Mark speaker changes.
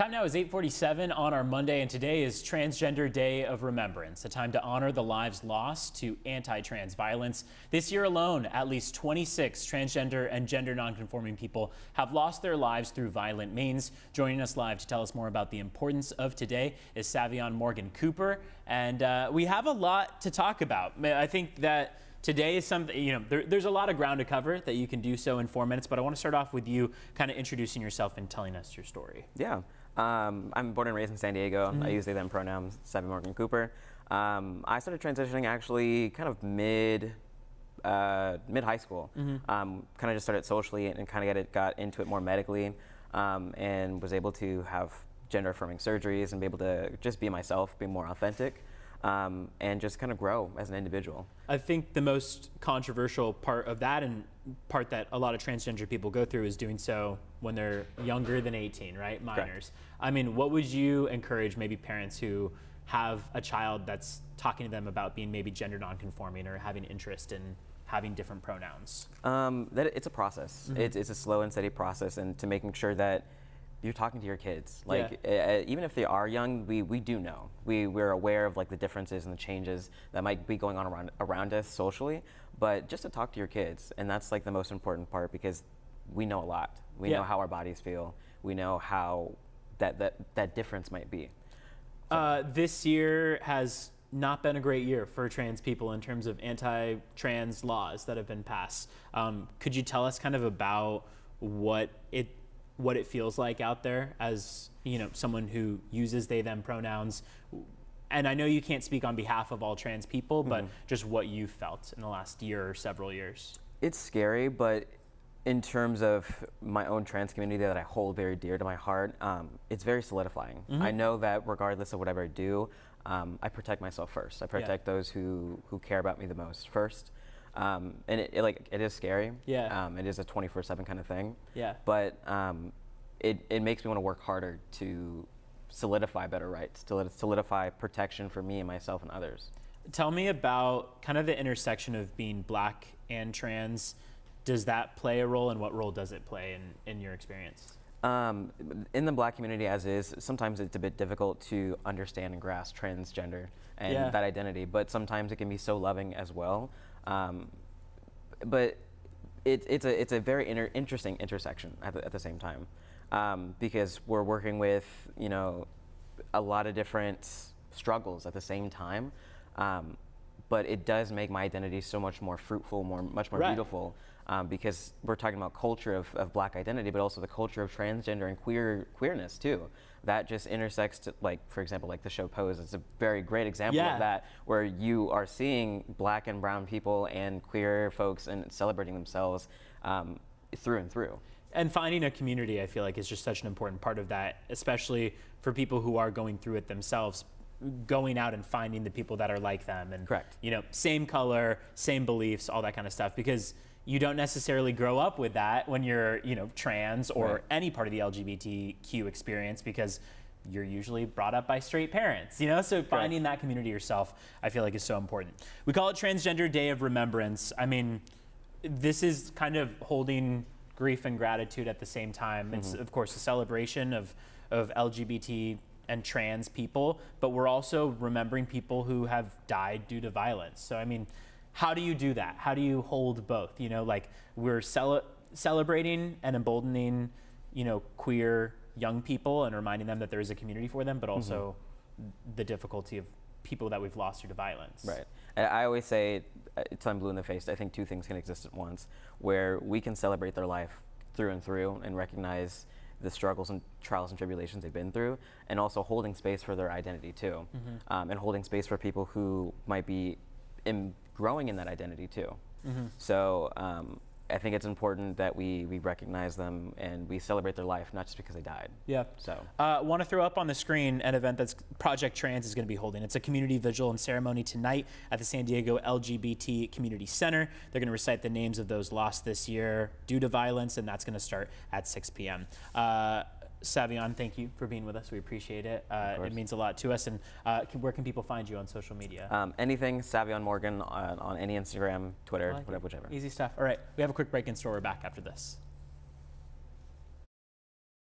Speaker 1: Time now is 8:47 on our Monday, and today is Transgender Day of Remembrance, a time to honor the lives lost to anti-trans violence. This year alone, at least 26 transgender and gender nonconforming people have lost their lives through violent means. Joining us live to tell us more about the importance of today is Savion Morgan Cooper, and we have a lot to talk about. I think that today is something, there's a lot of ground to cover that you can do so in 4 minutes, but I want to start off with you kind of introducing yourself and telling us your story.
Speaker 2: Yeah. I'm born and raised in San Diego. I use they, them pronouns, Savion Morgan Cooper. I started transitioning actually kind of mid high school. Kind of just started socially and kind of got into it more medically, and was able to have gender affirming surgeries and be able to just be myself, be more authentic. And just kind of grow as an individual.
Speaker 1: I think the most controversial part of that, and part that a lot of transgender people go through, is doing so when they're younger than 18, right? Minors.
Speaker 2: Correct.
Speaker 1: I mean, what would you encourage maybe parents who have a child that's talking to them about being maybe gender nonconforming or having interest in having different pronouns?
Speaker 2: That it's a process. It's a slow and steady process, and to making sure that you're talking to your kids. Like, even if they are young, we do know. We're aware of like the differences and the changes that might be going on around us socially, but just to talk to your kids, and that's like the most important part, because we know a lot. We know how our bodies feel. We know how that difference might be.
Speaker 1: This year has not been a great year for trans people in terms of anti-trans laws that have been passed. Could you tell us kind of about what it feels like out there as, someone who uses they, them pronouns? And I know you can't speak on behalf of all trans people, but just what you felt in the last year or several years.
Speaker 2: It's scary, but in terms of my own trans community that I hold very dear to my heart, it's very solidifying. I know that regardless of whatever I do, I protect myself first. I protect those who care about me the most first. And it is scary. It is a 24/7 kind of thing. But it makes me want to work harder to solidify better rights, to solidify protection for me and myself and others.
Speaker 1: Tell me about kind of the intersection of being Black and trans. Does that play a role, and what role does it play in your experience?
Speaker 2: In the Black community as is, sometimes it's a bit difficult to understand and grasp transgender and that identity, but sometimes it can be so loving as well. But it's a very interesting intersection at the same time, because we're working with a lot of different struggles at the same time, but it does make my identity so much more fruitful, much more beautiful, because we're talking about culture of Black identity, but also the culture of transgender and queerness too. That just intersects to, like, for example, like the show Pose. It's a very great example of that, where you are seeing Black and brown people and queer folks and celebrating themselves through and through.
Speaker 1: And finding a community, I feel like, is just such an important part of that, especially for people who are going through it themselves, going out and finding the people that are like them, and same color, same beliefs, all that kind of stuff, because you don't necessarily grow up with that when you're, trans or any part of the LGBTQ experience, because you're usually brought up by straight parents, so finding that community yourself, I feel like, is so important. We call it Transgender Day of Remembrance. I mean, this is kind of holding grief and gratitude at the same time. It's, of course, a celebration of LGBT and trans people, but we're also remembering people who have died due to violence. So, I mean, how do you do that? How do you hold both? We're celebrating and emboldening, queer young people and reminding them that there is a community for them, but also the difficulty of people that we've lost due to violence.
Speaker 2: Right. I always say, until I'm blue in the face, I think two things can exist at once, where we can celebrate their life through and through and recognize the struggles and trials and tribulations they've been through, and also holding space for their identity too, and holding space for people who might be growing in that identity too. So I think it's important that we recognize them and we celebrate their life, not just because they died. So
Speaker 1: want to throw up on the screen an event that's Project Trans is going to be holding. It's a community vigil and ceremony tonight at the San Diego LGBT Community Center. They're going to recite the names of those lost this year due to violence, and that's going to start at 6 p.m. Savion, thank you for being with us. We appreciate it. It means a lot to us. And where can people find you on social media?
Speaker 2: Anything Savion Morgan on any Instagram, Twitter, whichever.
Speaker 1: Easy stuff. All right, we have a quick break in store. We're back after this.